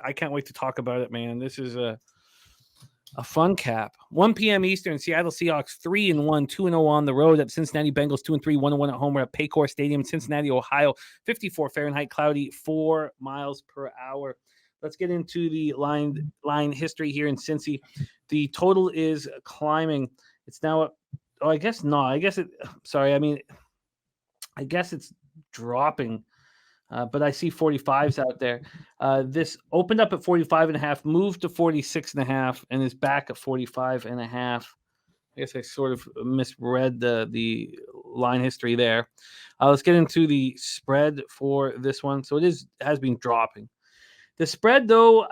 I can't wait to talk about it, man. This is a fun cap. 1 p.m. Eastern, Seattle Seahawks 3-1, 2-0 on the road at Cincinnati Bengals 2-3, 1-1 at home. We're at Paycor Stadium, Cincinnati, Ohio. 54 Fahrenheit, cloudy, 4 miles per hour. Let's get into the line history here in Cincy. The total is climbing. It's now, I guess not. I guess it's dropping. But I see 45s out there. This opened up at 45.5, moved to 46.5, and is back at 45.5. I guess I sort of misread the line history there. Let's get into the spread for this one. So has been dropping. The spread, though,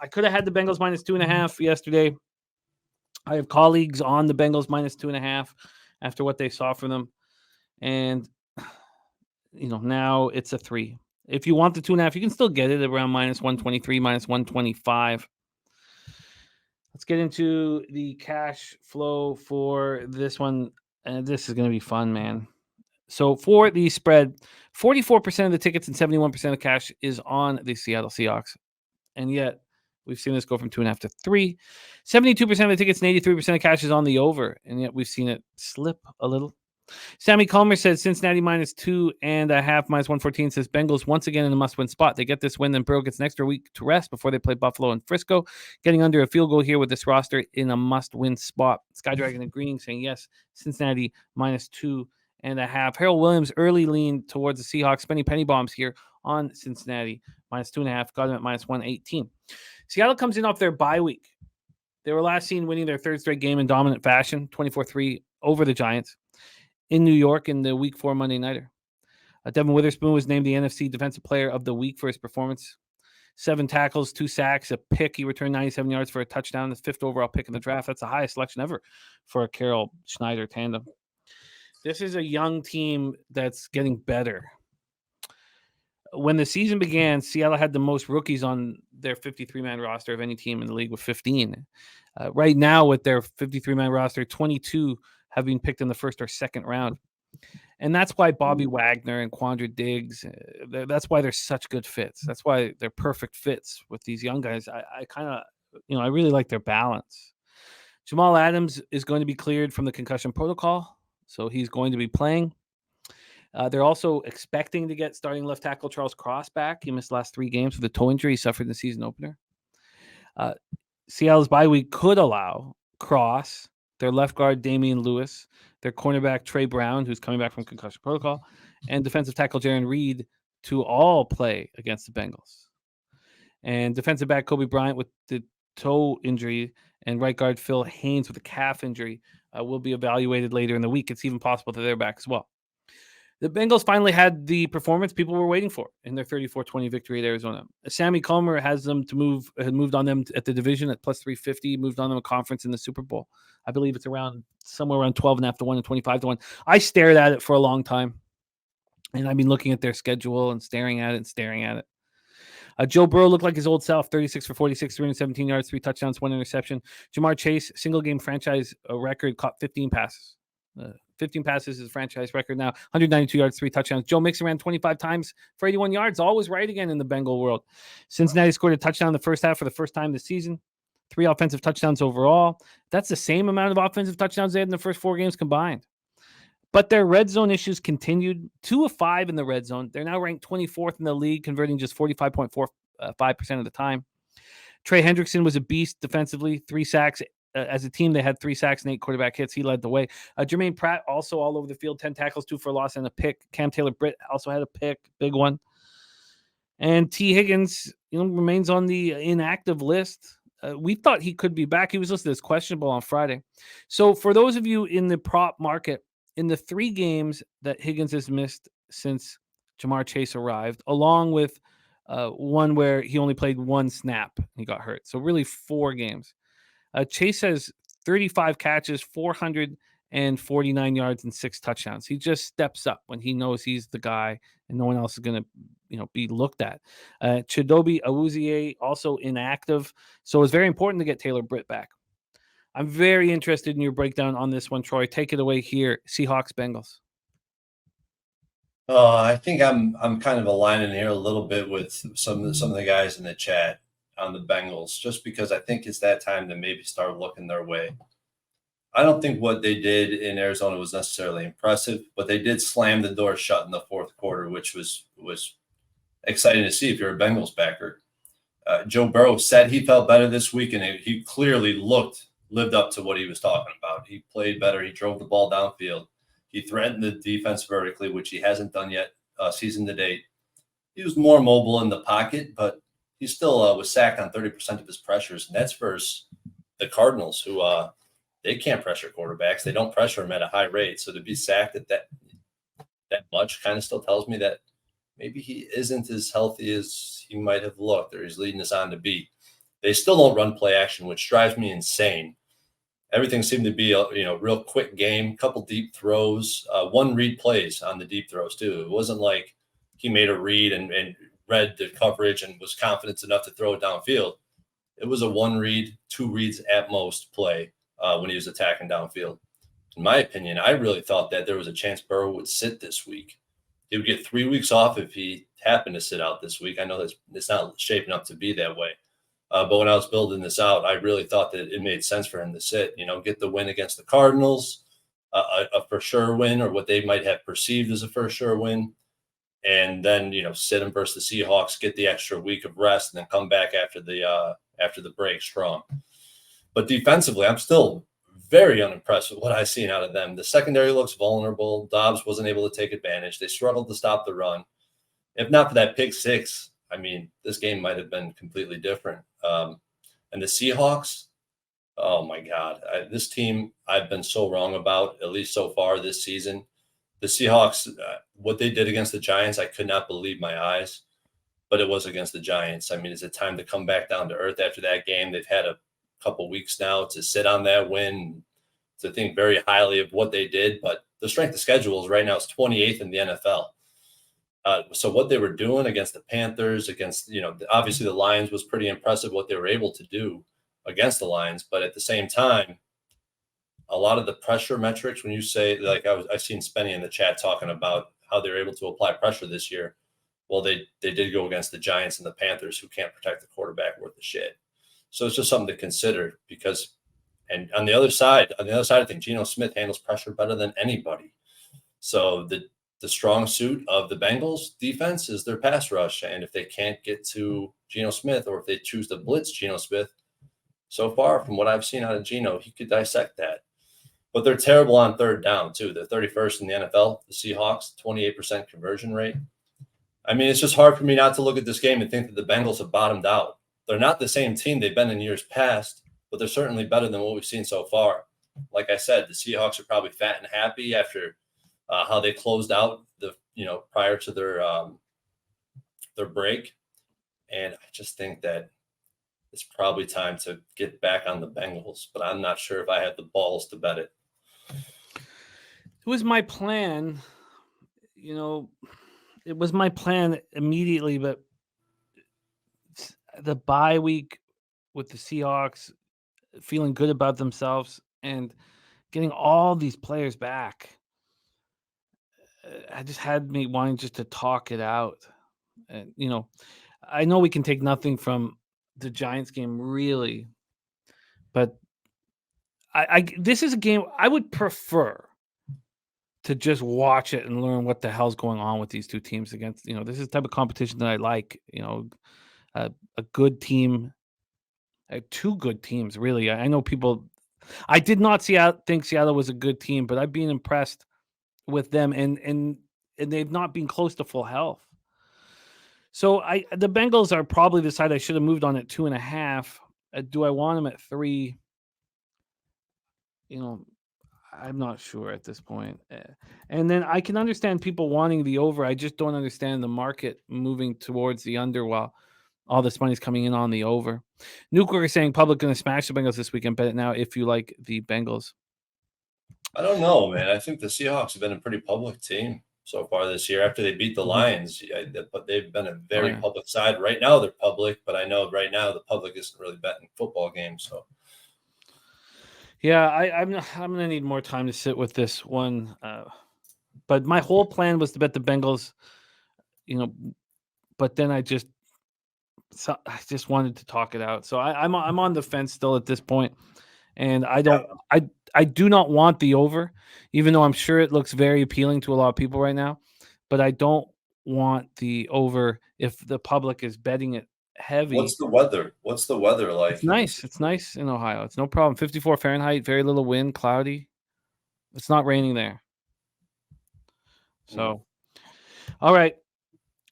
I could have had the Bengals minus 2.5 yesterday. I have colleagues on the Bengals minus 2.5 after what they saw from them. And now it's a 3. If you want the 2.5, you can still get it around minus 123, minus 125. Let's get into the cash flow for this one. And this is going to be fun, man. So for the spread, 44% of the tickets and 71% of the cash is on the Seattle Seahawks. And yet we've seen this go from 2.5 to 3. 72% of the tickets and 83% of cash is on the over. And yet we've seen it slip a little. Sammy Calmer says Cincinnati minus 2.5, minus 114. Says Bengals once again in a must-win spot. They get this win, then Burrow gets an extra week to rest before they play Buffalo and Frisco. Getting under a field goal here with this roster in a must-win spot. Skydragon agreeing, saying yes, Cincinnati minus 2.5. Harold Williams early lean towards the Seahawks. Spending penny bombs here on Cincinnati minus 2.5. Got him at minus 118. Seattle comes in off their bye week. They were last seen winning their third straight game in dominant fashion, 24-3 over the Giants in New York in the Week 4 Monday Nighter. Devin Witherspoon was named the NFC Defensive Player of the Week for his performance. 7 tackles, 2 sacks, a pick. He returned 97 yards for a touchdown, the 5th overall pick in the draft. That's the highest selection ever for a Carroll-Schneider tandem. This is a young team that's getting better. When the season began, Seattle had the most rookies on their 53-man roster of any team in the league with 15. Right now, with their 53-man roster, 22 have been picked in the first or second round. And that's why Bobby Wagner and Quandra Diggs, that's why they're such good fits. That's why they're perfect fits with these young guys. I really like their balance. Jamal Adams is going to be cleared from the concussion protocol, so he's going to be playing. They're also expecting to get starting left tackle Charles Cross back. He missed the last 3 games with a toe injury he suffered in the season opener. Seattle's bye week could allow Cross, their left guard Damian Lewis, their cornerback Trey Brown, who's coming back from concussion protocol, and defensive tackle Jaron Reed to all play against the Bengals. And defensive back Kobe Bryant with the toe injury and right guard Phil Haynes with a calf injury will be evaluated later in the week. It's even possible that they're back as well. The Bengals finally had the performance people were waiting for in their 34-20 victory at Arizona. Sammy Calmer had moved on them at the division at plus 350, moved on them a conference in the Super Bowl. I believe it's somewhere around 12.5 to 1 and 25 to 1. I stared at it for a long time, and I've been looking at their schedule and staring at it. Joe Burrow looked like his old self, 36 for 46, 317 yards, 3 touchdowns, 1 interception. Jamar Chase, single-game franchise record, caught 15 passes. 15 passes is a franchise record now. 192 yards, 3 touchdowns. Joe Mixon ran 25 times for 81 yards. Always right again in the Bengal world. Cincinnati scored a touchdown in the first half for the first time this season. 3 offensive touchdowns overall. That's the same amount of offensive touchdowns they had in the first 4 games combined. But their red zone issues continued. 2 of 5 in the red zone. They're now ranked 24th in the league, converting just 45.45% of the time. Trey Hendrickson was a beast defensively. 3 sacks. As a team, they had 3 sacks and 8 quarterback hits. He led the way. Jermaine Pratt also all over the field, 10 tackles, 2 for a loss, and a pick. Cam Taylor-Britt also had a pick, big one. And T. Higgins, remains on the inactive list. We thought he could be back. He was listed as questionable on Friday. So for those of you in the prop market, in the 3 games that Higgins has missed since Jamar Chase arrived, along with one where he only played 1 snap and he got hurt. So really 4 games. Chase has 35 catches, 449 yards, and 6 touchdowns. He just steps up when he knows he's the guy and no one else is going to, be looked at. Chidobe Awuzie also inactive. So it's very important to get Taylor-Britt back. I'm very interested in your breakdown on this one, Troy. Take it away here. Seahawks, Bengals. I think I'm kind of aligning here a little bit with some of the guys in the chat on the Bengals, just because I think it's that time to maybe start looking their way. I don't think what they did in Arizona was necessarily impressive, but they did slam the door shut in the fourth quarter, which was exciting to see if you're a Bengals backer. Joe Burrow said he felt better this week, and he clearly lived up to what he was talking about. He played better. He drove the ball downfield. He threatened the defense vertically, which he hasn't done yet season to date. He was more mobile in the pocket, but he still was sacked on 30% of his pressures, and that's versus the Cardinals, who they can't pressure quarterbacks. They don't pressure them at a high rate. So to be sacked at that much kind of still tells me that maybe he isn't as healthy as he might have looked, or he's leading us on to be. They still don't run play action, which drives me insane. Everything seemed to be a real quick game, couple deep throws, one read plays on the deep throws too. It wasn't like he made a read and read the coverage and was confident enough to throw it downfield. It was a one read, two reads at most play when he was attacking downfield. In my opinion, I really thought that there was a chance Burrow would sit this week. He would get 3 weeks off if he happened to sit out this week. I know that it's not shaping up to be that way. But when I was building this out, I really thought that it made sense for him to sit, get the win against the Cardinals, a for sure win, or what they might have perceived as a for sure win. And then, sit him versus the Seahawks, get the extra week of rest, and then come back after the break strong. But defensively, I'm still very unimpressed with what I've seen out of them. The secondary looks vulnerable. Dobbs wasn't able to take advantage. They struggled to stop the run. If not for that pick six, I mean, this game might have been completely different. And the Seahawks, oh my God, this team I've been so wrong about, at least so far this season. The Seahawks, what they did against the Giants, I could not believe my eyes, but it was against the Giants. I mean, is it time to come back down to earth after that game? They've had a couple weeks now to sit on that win, to think very highly of what they did, but the strength of schedules right now is 28th in the NFL. So what they were doing against the Panthers, against, obviously the Lions was pretty impressive what they were able to do against the Lions. But at the same time, a lot of the pressure metrics, when you say, like I've seen Spenny in the chat talking about how they're able to apply pressure this year. Well, they did go against the Giants and the Panthers, who can't protect the quarterback worth a shit. So it's just something to consider because, and on the other side of things, Geno Smith handles pressure better than anybody. So the strong suit of the Bengals defense is their pass rush. And if they can't get to Geno Smith, or if they choose to blitz Geno Smith, so far from what I've seen out of Geno, he could dissect that. But they're terrible on third down too. They're 31st in the NFL, the Seahawks, 28% conversion rate. I mean, it's just hard for me not to look at this game and think that the Bengals have bottomed out. They're not the same team they've been in years past, but they're certainly better than what we've seen so far. Like I said, the Seahawks are probably fat and happy after how they closed out prior to their break. And I just think that it's probably time to get back on the Bengals, but I'm not sure if I have the balls to bet it. It was my plan, it was my plan immediately, but the bye week with the Seahawks feeling good about themselves and getting all these players back, I just had me wanting just to talk it out. And, I know we can take nothing from the Giants game, really, but this is a game I would prefer to just watch it and learn what the hell's going on with these two teams against. This is the type of competition that I like. A good team, two good teams, really. I know people. I did not think Seattle was a good team, but I've been impressed with them, and they've not been close to full health. So the Bengals are probably the side I should have moved on at 2.5. Do I want them at 3? I'm not sure at this point. And then I can understand people wanting the over. I just don't understand the market moving towards the under while all this money's coming in on the over. Nuclear is saying public going to smash the Bengals this weekend. Bet it now if you like the Bengals. I don't know, man. I think the Seahawks have been a pretty public team so far this year after they beat the Lions. But they've been a very public side. Right now they're public, but I know right now the public isn't really betting football games. So yeah, I'm going to need more time to sit with this one. But my whole plan was to bet the Bengals, but then I just wanted to talk it out. So I'm on the fence still at this point, and I do not want the over, even though I'm sure it looks very appealing to a lot of people right now. But I don't want the over if the public is betting it heavy. What's the weather? What's the weather like? It's nice. It's nice in Ohio. It's no problem. 54 Fahrenheit, very little wind, cloudy. It's not raining there. So, all right,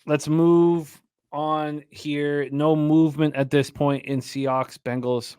let's move on here. No movement at this point in Seahawks Bengals.